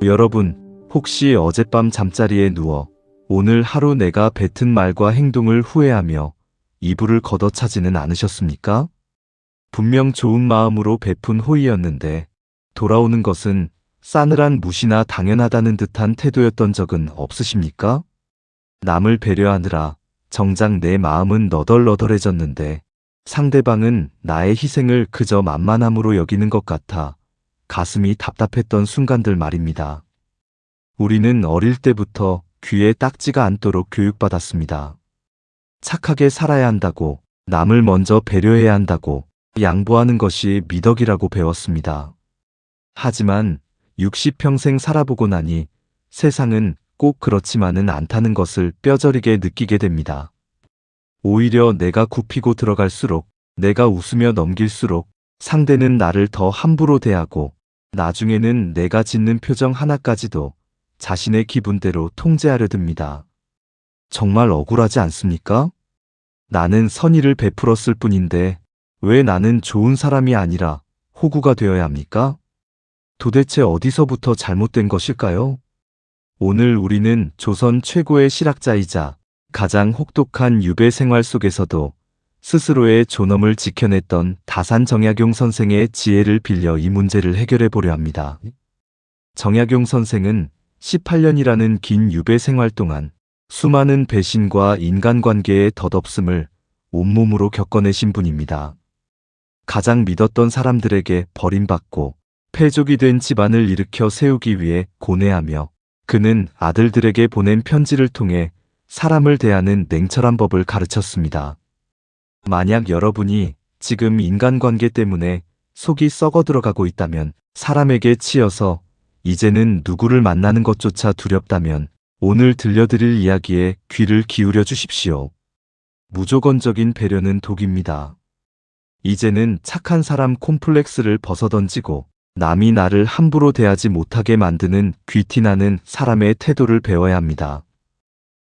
여러분, 혹시 어젯밤 잠자리에 누워 오늘 하루 내가 뱉은 말과 행동을 후회하며 이불을 걷어차지는 않으셨습니까? 분명 좋은 마음으로 베푼 호의였는데 돌아오는 것은 싸늘한 무시나 당연하다는 듯한 태도였던 적은 없으십니까? 남을 배려하느라 정작 내 마음은 너덜너덜해졌는데 상대방은 나의 희생을 그저 만만함으로 여기는 것 같아 가슴이 답답했던 순간들 말입니다. 우리는 어릴 때부터 귀에 딱지가 않도록 교육받았습니다. 착하게 살아야 한다고, 남을 먼저 배려해야 한다고, 양보하는 것이 미덕이라고 배웠습니다. 하지만 60평생 살아보고 나니 세상은 꼭 그렇지만은 않다는 것을 뼈저리게 느끼게 됩니다. 오히려 내가 굽히고 들어갈수록, 내가 웃으며 넘길수록 상대는 나를 더 함부로 대하고 나중에는 내가 짓는 표정 하나까지도 자신의 기분대로 통제하려 듭니다. 정말 억울하지 않습니까? 나는 선의를 베풀었을 뿐인데 왜 나는 좋은 사람이 아니라 호구가 되어야 합니까? 도대체 어디서부터 잘못된 것일까요? 오늘 우리는 조선 최고의 실학자이자 가장 혹독한 유배 생활 속에서도 스스로의 존엄을 지켜냈던 다산 정약용 선생의 지혜를 빌려 이 문제를 해결해 보려 합니다. 정약용 선생은 18년이라는 긴 유배 생활 동안 수많은 배신과 인간관계의 덧없음을 온몸으로 겪어내신 분입니다. 가장 믿었던 사람들에게 버림받고 패족이 된 집안을 일으켜 세우기 위해 고뇌하며 그는 아들들에게 보낸 편지를 통해 사람을 대하는 냉철한 법을 가르쳤습니다. 만약 여러분이 지금 인간관계 때문에 속이 썩어 들어가고 있다면, 사람에게 치여서 이제는 누구를 만나는 것조차 두렵다면 오늘 들려드릴 이야기에 귀를 기울여 주십시오. 무조건적인 배려는 독입니다. 이제는 착한 사람 콤플렉스를 벗어던지고 남이 나를 함부로 대하지 못하게 만드는 귀티나는 사람의 태도를 배워야 합니다.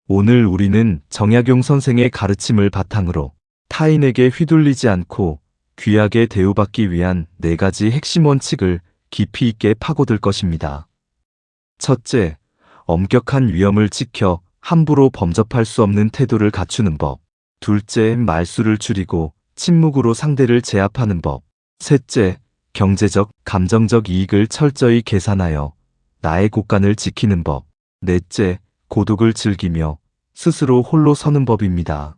오늘 우리는 정약용 선생의 가르침을 바탕으로 타인에게 휘둘리지 않고 귀하게 대우받기 위한 4가지 핵심 원칙을 깊이 있게 파고들 것입니다. 첫째, 엄격한 위엄을 지켜 함부로 범접할 수 없는 태도를 갖추는 법. 둘째, 말수를 줄이고 침묵으로 상대를 제압하는 법. 셋째, 경제적, 감정적 이익을 철저히 계산하여 나의 곳간을 지키는 법. 넷째, 고독을 즐기며 스스로 홀로 서는 법입니다.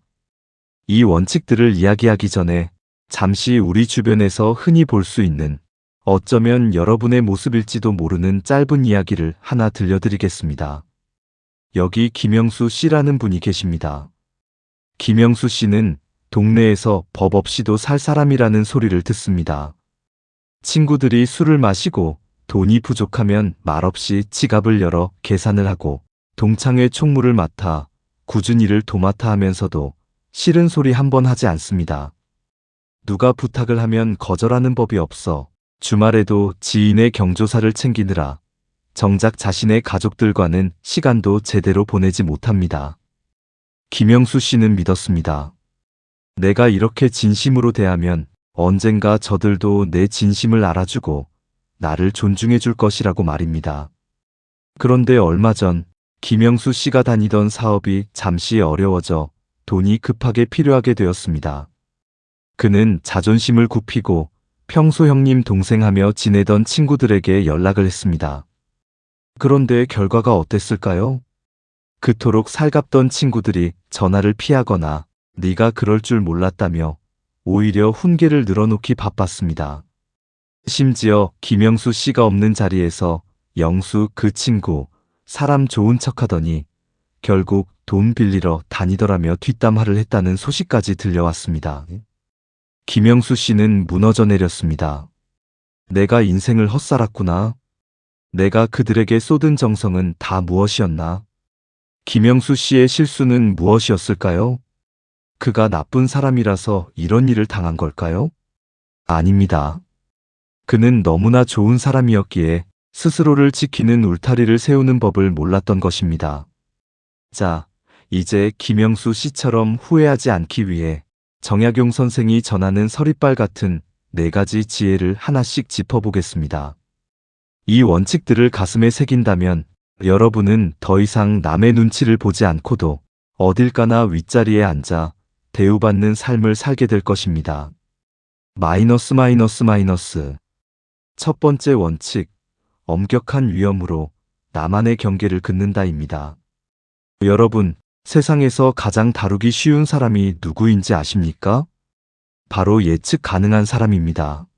이 원칙들을 이야기하기 전에 잠시 우리 주변에서 흔히 볼 수 있는, 어쩌면 여러분의 모습일지도 모르는 짧은 이야기를 하나 들려드리겠습니다. 여기 김영수 씨라는 분이 계십니다. 김영수 씨는 동네에서 법 없이도 살 사람이라는 소리를 듣습니다. 친구들이 술을 마시고 돈이 부족하면 말없이 지갑을 열어 계산을 하고 동창회 총무를 맡아 굳은 일을 도맡아 하면서도 싫은 소리 한 번 하지 않습니다. 누가 부탁을 하면 거절하는 법이 없어 주말에도 지인의 경조사를 챙기느라 정작 자신의 가족들과는 시간도 제대로 보내지 못합니다. 김영수 씨는 믿었습니다. 내가 이렇게 진심으로 대하면 언젠가 저들도 내 진심을 알아주고 나를 존중해 줄 것이라고 말입니다. 그런데 얼마 전 김영수 씨가 다니던 사업이 잠시 어려워져 돈이 급하게 필요하게 되었습니다. 그는 자존심을 굽히고 평소 형님 동생하며 지내던 친구들에게 연락을 했습니다. 그런데 결과가 어땠을까요? 그토록 살갑던 친구들이 전화를 피하거나 네가 그럴 줄 몰랐다며 오히려 훈계를 늘어놓기 바빴습니다. 심지어 김영수 씨가 없는 자리에서 영수 그 친구 사람 좋은 척하더니 결국 돈 빌리러 다니더라며 뒷담화를 했다는 소식까지 들려왔습니다. 김영수 씨는 무너져 내렸습니다. 내가 인생을 헛살았구나. 내가 그들에게 쏟은 정성은 다 무엇이었나? 김영수 씨의 실수는 무엇이었을까요? 그가 나쁜 사람이라서 이런 일을 당한 걸까요? 아닙니다. 그는 너무나 좋은 사람이었기에 스스로를 지키는 울타리를 세우는 법을 몰랐던 것입니다. 자, 이제 김영수 씨처럼 후회하지 않기 위해 정약용 선생이 전하는 서리빨 같은 4가지 지혜를 하나씩 짚어보겠습니다. 이 원칙들을 가슴에 새긴다면 여러분은 더 이상 남의 눈치를 보지 않고도 어딜 가나 윗자리에 앉아 대우받는 삶을 살게 될 것입니다. 마이너스 마이너스 마이너스. 첫 번째 원칙, 엄격한 위엄으로 나만의 경계를 긋는다입니다. 여러분, 세상에서 가장 다루기 쉬운 사람이 누구인지 아십니까? 바로 예측 가능한 사람입니다.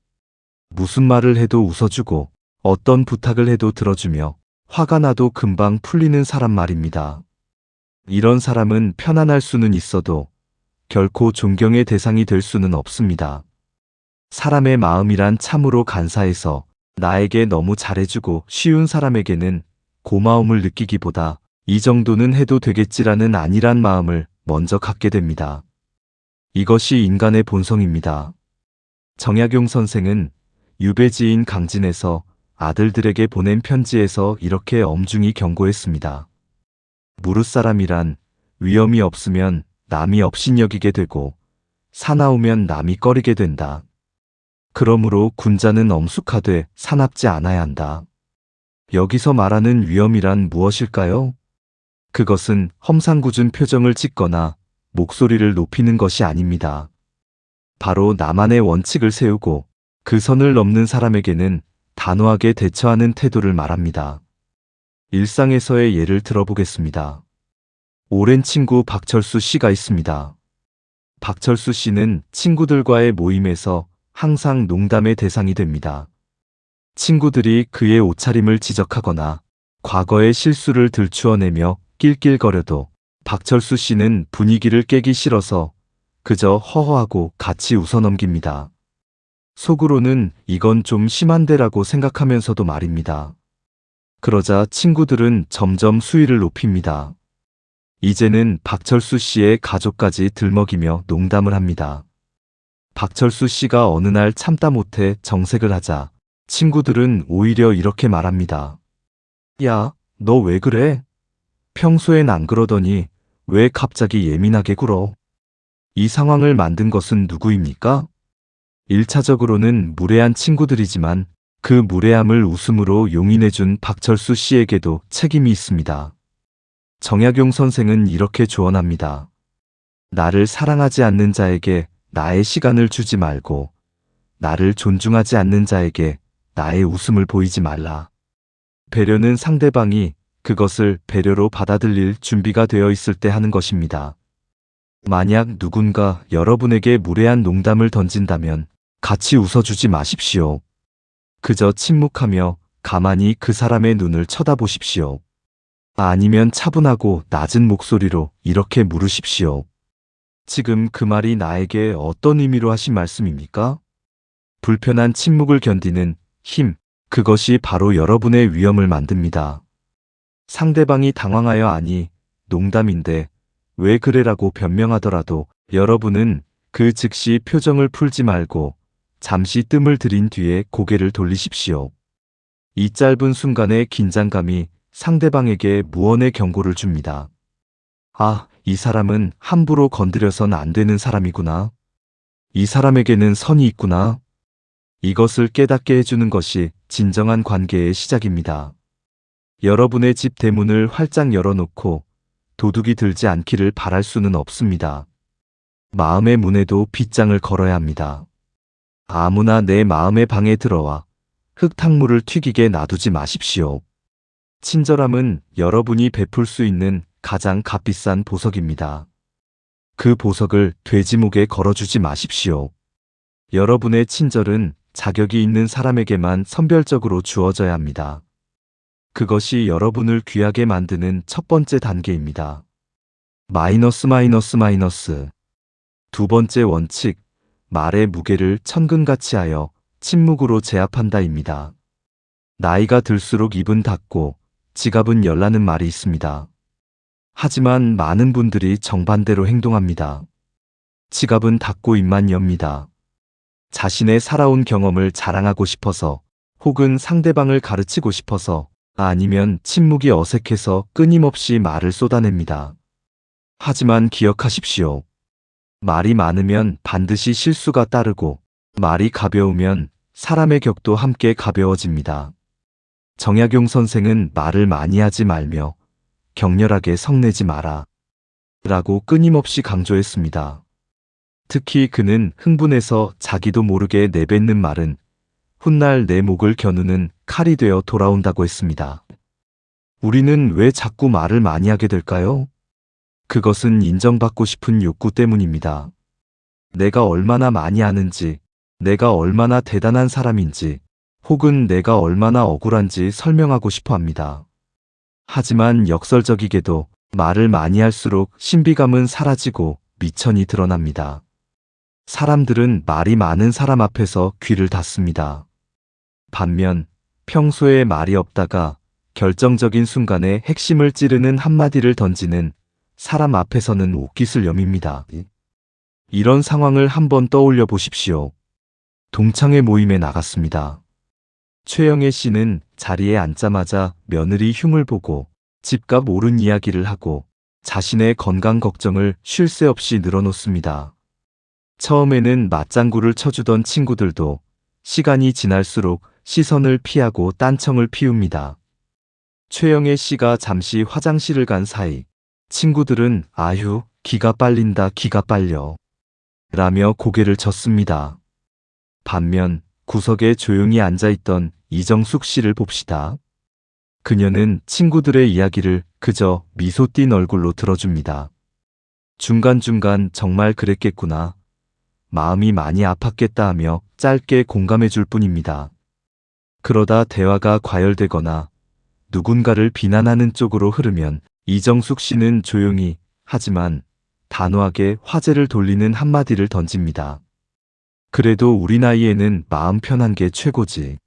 무슨 말을 해도 웃어주고 어떤 부탁을 해도 들어주며 화가 나도 금방 풀리는 사람 말입니다. 이런 사람은 편안할 수는 있어도 결코 존경의 대상이 될 수는 없습니다. 사람의 마음이란 참으로 간사해서 나에게 너무 잘해주고 쉬운 사람에게는 고마움을 느끼기보다 이 정도는 해도 되겠지라는 안일한 마음을 먼저 갖게 됩니다. 이것이 인간의 본성입니다. 정약용 선생은 유배지인 강진에서 아들들에게 보낸 편지에서 이렇게 엄중히 경고했습니다. 무릇사람이란 위엄이 없으면 남이 업신여기게 되고 사나우면 남이 꺼리게 된다. 그러므로 군자는 엄숙하되 사납지 않아야 한다. 여기서 말하는 위엄이란 무엇일까요? 그것은 험상궂은 표정을 짓거나 목소리를 높이는 것이 아닙니다. 바로 나만의 원칙을 세우고 그 선을 넘는 사람에게는 단호하게 대처하는 태도를 말합니다. 일상에서의 예를 들어보겠습니다. 오랜 친구 박철수 씨가 있습니다. 박철수 씨는 친구들과의 모임에서 항상 농담의 대상이 됩니다. 친구들이 그의 옷차림을 지적하거나 과거의 실수를 들추어내며 낄낄거려도 박철수 씨는 분위기를 깨기 싫어서 그저 허허하고 같이 웃어넘깁니다. 속으로는 이건 좀 심한데라고 생각하면서도 말입니다. 그러자 친구들은 점점 수위를 높입니다. 이제는 박철수 씨의 가족까지 들먹이며 농담을 합니다. 박철수 씨가 어느 날 참다 못해 정색을 하자 친구들은 오히려 이렇게 말합니다. 야, 너 왜 그래? 평소엔 안 그러더니 왜 갑자기 예민하게 굴어? 이 상황을 만든 것은 누구입니까? 1차적으로는 무례한 친구들이지만 그 무례함을 웃음으로 용인해준 박철수 씨에게도 책임이 있습니다. 정약용 선생은 이렇게 조언합니다. 나를 사랑하지 않는 자에게 나의 시간을 주지 말고 나를 존중하지 않는 자에게 나의 웃음을 보이지 말라. 배려는 상대방이 그것을 배려로 받아들일 준비가 되어 있을 때 하는 것입니다. 만약 누군가 여러분에게 무례한 농담을 던진다면 같이 웃어주지 마십시오. 그저 침묵하며 가만히 그 사람의 눈을 쳐다보십시오. 아니면 차분하고 낮은 목소리로 이렇게 물으십시오. 지금 그 말이 나에게 어떤 의미로 하신 말씀입니까? 불편한 침묵을 견디는 힘, 그것이 바로 여러분의 위엄을 만듭니다. 상대방이 당황하여 아니, 농담인데 왜 그래라고 변명하더라도 여러분은 그 즉시 표정을 풀지 말고 잠시 뜸을 들인 뒤에 고개를 돌리십시오. 이 짧은 순간의 긴장감이 상대방에게 무언의 경고를 줍니다. 아, 이 사람은 함부로 건드려선 안 되는 사람이구나. 이 사람에게는 선이 있구나. 이것을 깨닫게 해주는 것이 진정한 관계의 시작입니다. 여러분의 집 대문을 활짝 열어놓고 도둑이 들지 않기를 바랄 수는 없습니다. 마음의 문에도 빗장을 걸어야 합니다. 아무나 내 마음의 방에 들어와 흙탕물을 튀기게 놔두지 마십시오. 친절함은 여러분이 베풀 수 있는 가장 값비싼 보석입니다. 그 보석을 돼지 목에 걸어주지 마십시오. 여러분의 친절은 자격이 있는 사람에게만 선별적으로 주어져야 합니다. 그것이 여러분을 귀하게 만드는 첫 번째 단계입니다. 마이너스 마이너스 마이너스. 두 번째 원칙, 말의 무게를 천근같이 하여 침묵으로 제압한다입니다. 나이가 들수록 입은 닫고 지갑은 열라는 말이 있습니다. 하지만 많은 분들이 정반대로 행동합니다. 지갑은 닫고 입만 엽니다. 자신의 살아온 경험을 자랑하고 싶어서 혹은 상대방을 가르치고 싶어서 아니면 침묵이 어색해서 끊임없이 말을 쏟아냅니다. 하지만 기억하십시오. 말이 많으면 반드시 실수가 따르고 말이 가벼우면 사람의 격도 함께 가벼워집니다. 정약용 선생은 말을 많이 하지 말며 격렬하게 성내지 마라 라고 끊임없이 강조했습니다. 특히 그는 흥분해서 자기도 모르게 내뱉는 말은 훗날 내 목을 겨누는 칼이 되어 돌아온다고 했습니다. 우리는 왜 자꾸 말을 많이 하게 될까요? 그것은 인정받고 싶은 욕구 때문입니다. 내가 얼마나 많이 아는지, 내가 얼마나 대단한 사람인지, 혹은 내가 얼마나 억울한지 설명하고 싶어 합니다. 하지만 역설적이게도 말을 많이 할수록 신비감은 사라지고 미천이 드러납니다. 사람들은 말이 많은 사람 앞에서 귀를 닫습니다. 반면 평소에 말이 없다가 결정적인 순간에 핵심을 찌르는 한마디를 던지는 사람 앞에서는 옷깃을 여밉니다. 이런 상황을 한번 떠올려 보십시오. 동창회 모임에 나갔습니다. 최영애 씨는 자리에 앉자마자 며느리 흉을 보고 집값 오른 이야기를 하고 자신의 건강 걱정을 쉴 새 없이 늘어놓습니다. 처음에는 맞장구를 쳐주던 친구들도 시간이 지날수록 시선을 피하고 딴청을 피웁니다. 최영애 씨가 잠시 화장실을 간 사이 친구들은 아휴, 기가 빨린다, 기가 빨려 라며 고개를 젓습니다. 반면 구석에 조용히 앉아있던 이정숙 씨를 봅시다. 그녀는 친구들의 이야기를 그저 미소 띤 얼굴로 들어줍니다. 중간중간 정말 그랬겠구나, 마음이 많이 아팠겠다 하며 짧게 공감해 줄 뿐입니다. 그러다 대화가 과열되거나 누군가를 비난하는 쪽으로 흐르면 이정숙 씨는 조용히 하지만 단호하게 화제를 돌리는 한마디를 던집니다. 그래도 우리 나이에는 마음 편한 게 최고지.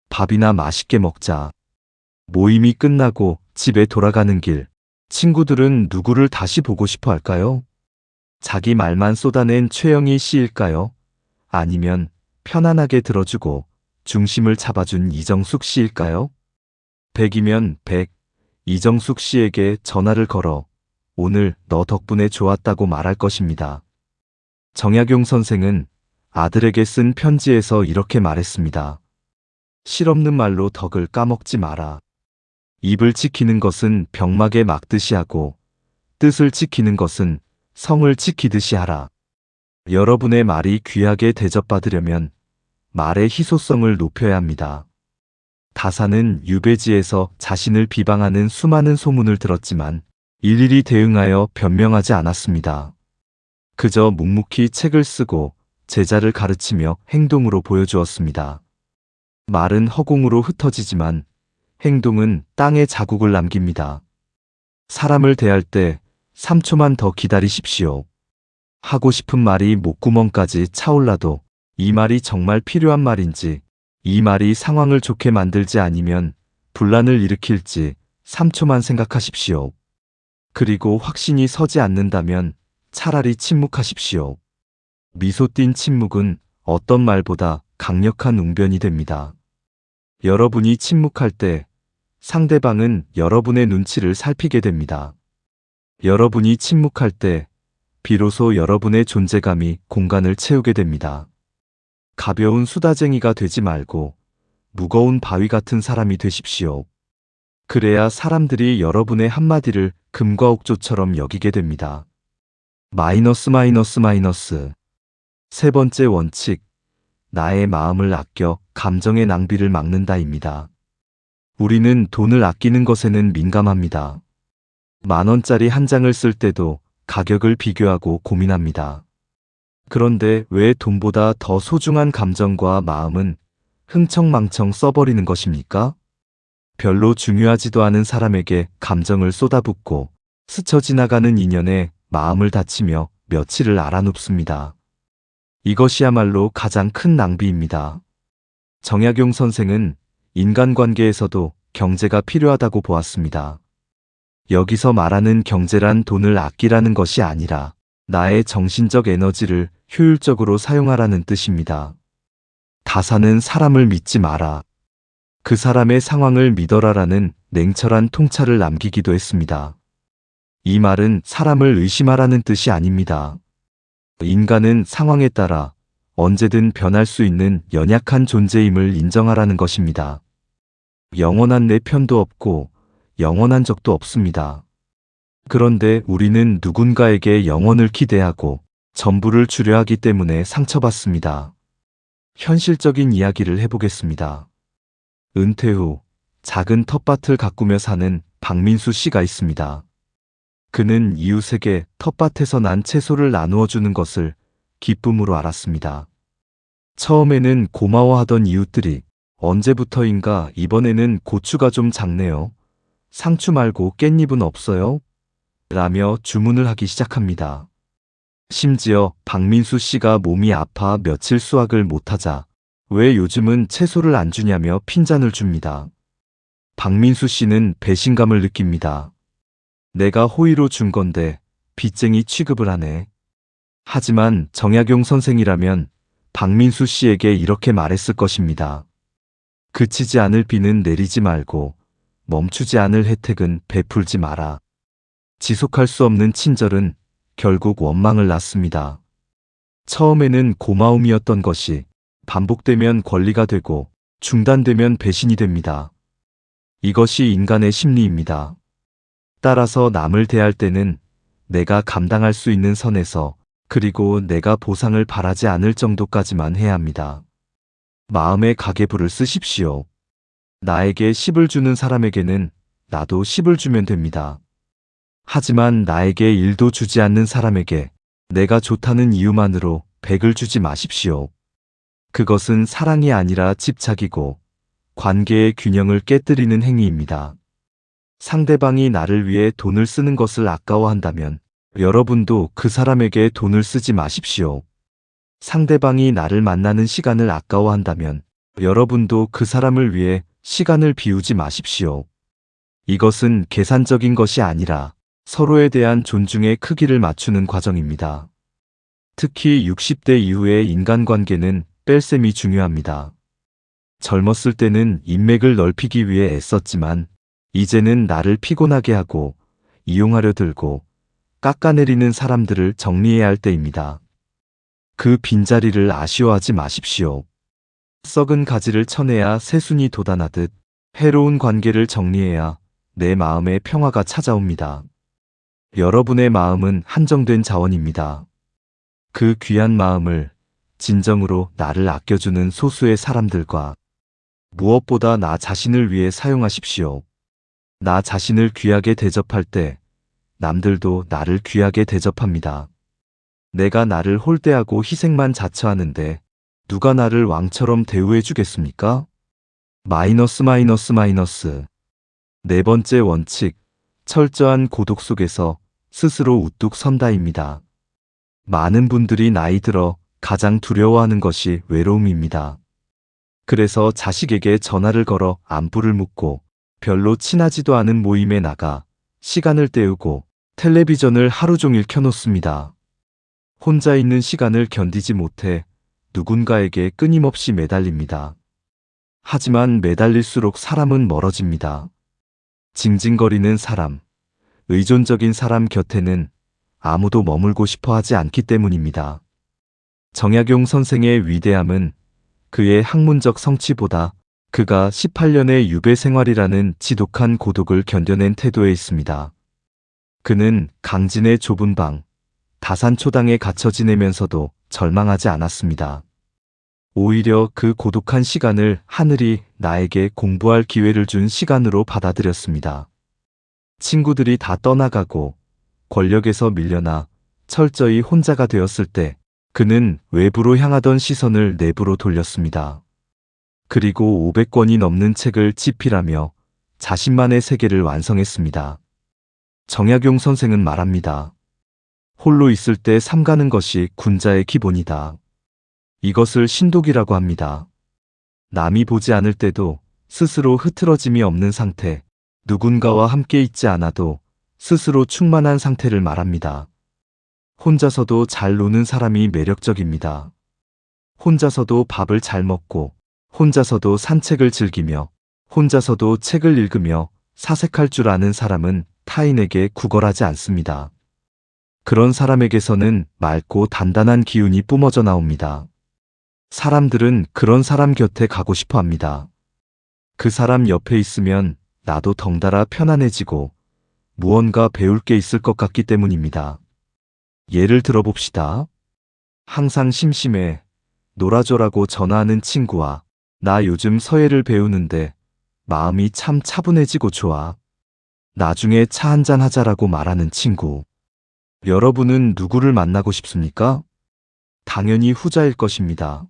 밥이나 맛있게 먹자. 모임이 끝나고 집에 돌아가는 길, 친구들은 누구를 다시 보고 싶어 할까요? 자기 말만 쏟아낸 최영희 씨일까요? 아니면 편안하게 들어주고 중심을 잡아준 이정숙 씨일까요? 100이면 100, 이정숙 씨에게 전화를 걸어 오늘 너 덕분에 좋았다고 말할 것입니다. 정약용 선생은 아들에게 쓴 편지에서 이렇게 말했습니다. 실없는 말로 덕을 까먹지 마라. 입을 지키는 것은 병막에 막듯이 하고 뜻을 지키는 것은 성을 지키듯이 하라. 여러분의 말이 귀하게 대접받으려면 말의 희소성을 높여야 합니다. 다사는 유배지에서 자신을 비방하는 수많은 소문을 들었지만 일일이 대응하여 변명하지 않았습니다. 그저 묵묵히 책을 쓰고 제자를 가르치며 행동으로 보여주었습니다. 말은 허공으로 흩어지지만 행동은 땅에 자국을 남깁니다. 사람을 대할 때 3초만 더 기다리십시오. 하고 싶은 말이 목구멍까지 차올라도 이 말이 정말 필요한 말인지, 이 말이 상황을 좋게 만들지 아니면 분란을 일으킬지 3초만 생각하십시오. 그리고 확신이 서지 않는다면 차라리 침묵하십시오. 미소 띤 침묵은 어떤 말보다 강력한 웅변이 됩니다. 여러분이 침묵할 때 상대방은 여러분의 눈치를 살피게 됩니다. 여러분이 침묵할 때 비로소 여러분의 존재감이 공간을 채우게 됩니다. 가벼운 수다쟁이가 되지 말고 무거운 바위 같은 사람이 되십시오. 그래야 사람들이 여러분의 한마디를 금과 옥조처럼 여기게 됩니다. 마이너스. 세 번째 원칙, 나의 마음을 아껴 감정의 낭비를 막는다입니다. 우리는 돈을 아끼는 것에는 민감합니다. 10,000원짜리 한 장을 쓸 때도 가격을 비교하고 고민합니다. 그런데 왜 돈보다 더 소중한 감정과 마음은 흥청망청 써버리는 것입니까? 별로 중요하지도 않은 사람에게 감정을 쏟아붓고 스쳐 지나가는 인연에 마음을 다치며 며칠을 알아눕습니다. 이것이야말로 가장 큰 낭비입니다. 정약용 선생은 인간관계에서도 경제가 필요하다고 보았습니다. 여기서 말하는 경제란 돈을 아끼라는 것이 아니라 나의 정신적 에너지를 효율적으로 사용하라는 뜻입니다. 다사는 사람을 믿지 마라. 그 사람의 상황을 믿어라라는 냉철한 통찰을 남기기도 했습니다. 이 말은 사람을 의심하라는 뜻이 아닙니다. 인간은 상황에 따라 언제든 변할 수 있는 연약한 존재임을 인정하라는 것입니다. 영원한 내 편도 없고 영원한 적도 없습니다. 그런데 우리는 누군가에게 영원을 기대하고 전부를 주려 하기 때문에 상처받습니다. 현실적인 이야기를 해보겠습니다. 은퇴 후 작은 텃밭을 가꾸며 사는 박민수 씨가 있습니다. 그는 이웃에게 텃밭에서 난 채소를 나누어 주는 것을 기쁨으로 알았습니다. 처음에는 고마워하던 이웃들이 언제부터인가 이번에는 고추가 좀 작네요. 상추 말고 깻잎은 없어요? 라며 주문을 하기 시작합니다. 심지어 박민수 씨가 몸이 아파 며칠 수확을 못하자 왜 요즘은 채소를 안 주냐며 핀잔을 줍니다. 박민수 씨는 배신감을 느낍니다. 내가 호의로 준 건데 빚쟁이 취급을 하네. 하지만 정약용 선생이라면 박민수 씨에게 이렇게 말했을 것입니다. 그치지 않을 비는 내리지 말고 멈추지 않을 혜택은 베풀지 마라. 지속할 수 없는 친절은 결국 원망을 낳습니다. 처음에는 고마움이었던 것이 반복되면 권리가 되고 중단되면 배신이 됩니다. 이것이 인간의 심리입니다. 따라서 남을 대할 때는 내가 감당할 수 있는 선에서 그리고 내가 보상을 바라지 않을 정도까지만 해야 합니다. 마음의 가계부를 쓰십시오. 나에게 10을 주는 사람에게는 나도 10을 주면 됩니다. 하지만 나에게 1도 주지 않는 사람에게 내가 좋다는 이유만으로 100을 주지 마십시오. 그것은 사랑이 아니라 집착이고 관계의 균형을 깨뜨리는 행위입니다. 상대방이 나를 위해 돈을 쓰는 것을 아까워한다면 여러분도 그 사람에게 돈을 쓰지 마십시오. 상대방이 나를 만나는 시간을 아까워한다면 여러분도 그 사람을 위해 시간을 비우지 마십시오. 이것은 계산적인 것이 아니라 서로에 대한 존중의 크기를 맞추는 과정입니다. 특히 60대 이후의 인간관계는 뺄셈이 중요합니다. 젊었을 때는 인맥을 넓히기 위해 애썼지만 이제는 나를 피곤하게 하고 이용하려 들고 깎아내리는 사람들을 정리해야 할 때입니다. 그 빈자리를 아쉬워하지 마십시오. 썩은 가지를 쳐내야 새순이 돋아나듯 해로운 관계를 정리해야 내 마음의 평화가 찾아옵니다. 여러분의 마음은 한정된 자원입니다. 그 귀한 마음을 진정으로 나를 아껴주는 소수의 사람들과 무엇보다 나 자신을 위해 사용하십시오. 나 자신을 귀하게 대접할 때 남들도 나를 귀하게 대접합니다. 내가 나를 홀대하고 희생만 자처하는데 누가 나를 왕처럼 대우해 주겠습니까? 마이너스. 네 번째 원칙, 철저한 고독 속에서 스스로 우뚝 선다입니다. 많은 분들이 나이 들어 가장 두려워하는 것이 외로움입니다. 그래서 자식에게 전화를 걸어 안부를 묻고 별로 친하지도 않은 모임에 나가 시간을 때우고 텔레비전을 하루 종일 켜놓습니다. 혼자 있는 시간을 견디지 못해 누군가에게 끊임없이 매달립니다. 하지만 매달릴수록 사람은 멀어집니다. 징징거리는 사람, 의존적인 사람 곁에는 아무도 머물고 싶어 하지 않기 때문입니다. 정약용 선생의 위대함은 그의 학문적 성취보다 그가 18년의 유배 생활이라는 지독한 고독을 견뎌낸 태도에 있습니다. 그는 강진의 좁은 방, 다산초당에 갇혀 지내면서도 절망하지 않았습니다. 오히려 그 고독한 시간을 하늘이 나에게 공부할 기회를 준 시간으로 받아들였습니다. 친구들이 다 떠나가고 권력에서 밀려나 철저히 혼자가 되었을 때 그는 외부로 향하던 시선을 내부로 돌렸습니다. 그리고 500권이 넘는 책을 집필하며 자신만의 세계를 완성했습니다. 정약용 선생은 말합니다. 홀로 있을 때 삼가는 것이 군자의 기본이다. 이것을 신독이라고 합니다. 남이 보지 않을 때도 스스로 흐트러짐이 없는 상태, 누군가와 함께 있지 않아도 스스로 충만한 상태를 말합니다. 혼자서도 잘 노는 사람이 매력적입니다. 혼자서도 밥을 잘 먹고, 혼자서도 산책을 즐기며, 혼자서도 책을 읽으며 사색할 줄 아는 사람은 타인에게 구걸하지 않습니다. 그런 사람에게서는 맑고 단단한 기운이 뿜어져 나옵니다. 사람들은 그런 사람 곁에 가고 싶어 합니다. 그 사람 옆에 있으면 나도 덩달아 편안해지고 무언가 배울 게 있을 것 같기 때문입니다. 예를 들어봅시다. 항상 심심해 놀아줘라고 전화하는 친구와 나 요즘 서예를 배우는데 마음이 참 차분해지고 좋아. 나중에 차 한잔 하자라고 말하는 친구. 여러분은 누구를 만나고 싶습니까? 당연히 후자일 것입니다.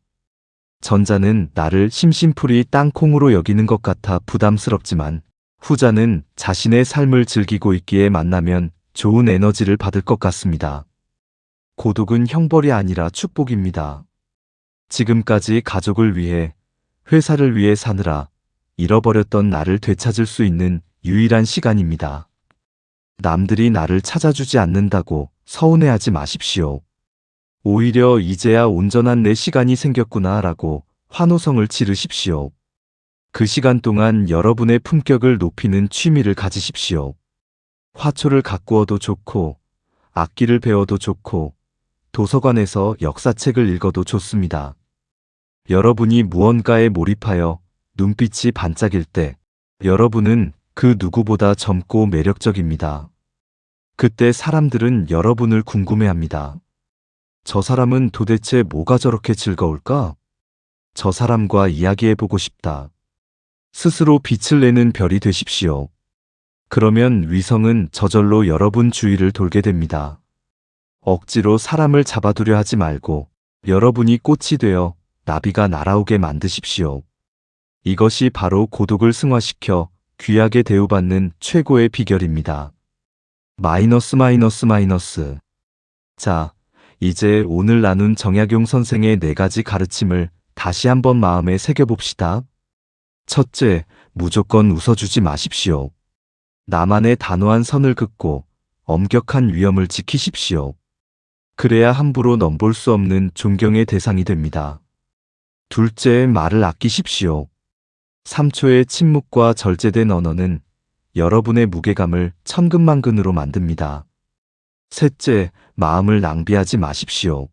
전자는 나를 심심풀이 땅콩으로 여기는 것 같아 부담스럽지만 후자는 자신의 삶을 즐기고 있기에 만나면 좋은 에너지를 받을 것 같습니다. 고독은 형벌이 아니라 축복입니다. 지금까지 가족을 위해, 회사를 위해 사느라 잃어버렸던 나를 되찾을 수 있는 유일한 시간입니다. 남들이 나를 찾아주지 않는다고 서운해하지 마십시오. 오히려 이제야 온전한 내 시간이 생겼구나 라고 환호성을 지르십시오. 그 시간 동안 여러분의 품격을 높이는 취미를 가지십시오. 화초를 가꾸어도 좋고, 악기를 배워도 좋고, 도서관에서 역사책을 읽어도 좋습니다. 여러분이 무언가에 몰입하여 눈빛이 반짝일 때, 여러분은 그 누구보다 젊고 매력적입니다. 그때 사람들은 여러분을 궁금해합니다. 저 사람은 도대체 뭐가 저렇게 즐거울까? 저 사람과 이야기해보고 싶다. 스스로 빛을 내는 별이 되십시오. 그러면 위성은 저절로 여러분 주위를 돌게 됩니다. 억지로 사람을 잡아두려 하지 말고 여러분이 꽃이 되어 나비가 날아오게 만드십시오. 이것이 바로 고독을 승화시켜 귀하게 대우받는 최고의 비결입니다. 마이너스. 자, 이제 오늘 나눈 정약용 선생의 4가지 가르침을 다시 한번 마음에 새겨봅시다. 첫째, 무조건 웃어주지 마십시오. 나만의 단호한 선을 긋고 엄격한 위엄을 지키십시오. 그래야 함부로 넘볼 수 없는 존경의 대상이 됩니다. 둘째, 말을 아끼십시오. 3초의 침묵과 절제된 언어는 여러분의 무게감을 천근만근으로 만듭니다. 셋째, 마음을 낭비하지 마십시오.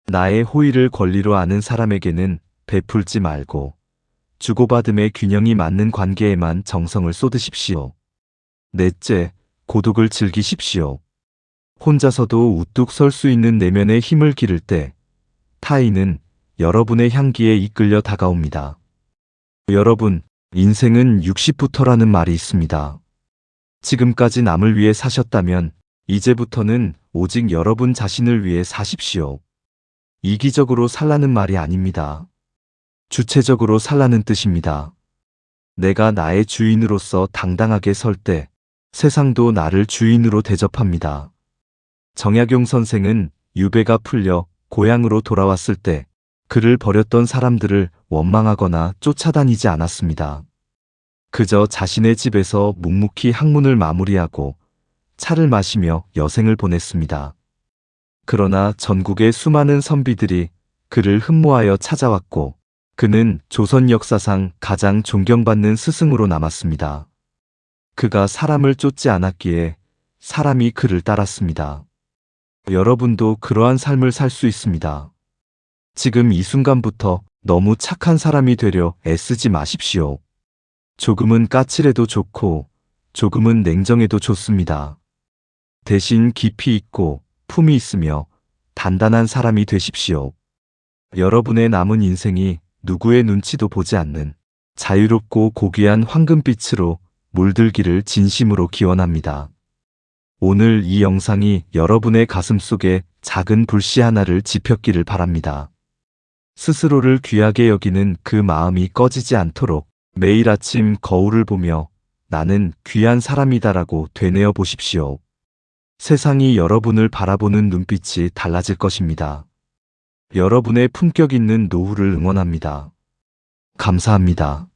나의 호의를 권리로 아는 사람에게는 베풀지 말고 주고받음의 균형이 맞는 관계에만 정성을 쏟으십시오. 넷째, 고독을 즐기십시오. 혼자서도 우뚝 설 수 있는 내면의 힘을 기를 때 타인은 여러분의 향기에 이끌려 다가옵니다. 여러분, 인생은 60부터라는 말이 있습니다. 지금까지 남을 위해 사셨다면 이제부터는 오직 여러분 자신을 위해 사십시오. 이기적으로 살라는 말이 아닙니다. 주체적으로 살라는 뜻입니다. 내가 나의 주인으로서 당당하게 설 때 세상도 나를 주인으로 대접합니다. 정약용 선생은 유배가 풀려 고향으로 돌아왔을 때 그를 버렸던 사람들을 원망하거나 쫓아다니지 않았습니다. 그저 자신의 집에서 묵묵히 학문을 마무리하고 차를 마시며 여생을 보냈습니다. 그러나 전국의 수많은 선비들이 그를 흠모하여 찾아왔고 그는 조선 역사상 가장 존경받는 스승으로 남았습니다. 그가 사람을 쫓지 않았기에 사람이 그를 따랐습니다. 여러분도 그러한 삶을 살 수 있습니다. 지금 이 순간부터 너무 착한 사람이 되려 애쓰지 마십시오. 조금은 까칠해도 좋고 조금은 냉정해도 좋습니다. 대신 깊이 있고 품이 있으며 단단한 사람이 되십시오. 여러분의 남은 인생이 누구의 눈치도 보지 않는 자유롭고 고귀한 황금빛으로 물들기를 진심으로 기원합니다. 오늘 이 영상이 여러분의 가슴속에 작은 불씨 하나를 지폈기를 바랍니다. 스스로를 귀하게 여기는 그 마음이 꺼지지 않도록 매일 아침 거울을 보며 나는 귀한 사람이다라고 되뇌어 보십시오. 세상이 여러분을 바라보는 눈빛이 달라질 것입니다. 여러분의 품격 있는 노후를 응원합니다. 감사합니다.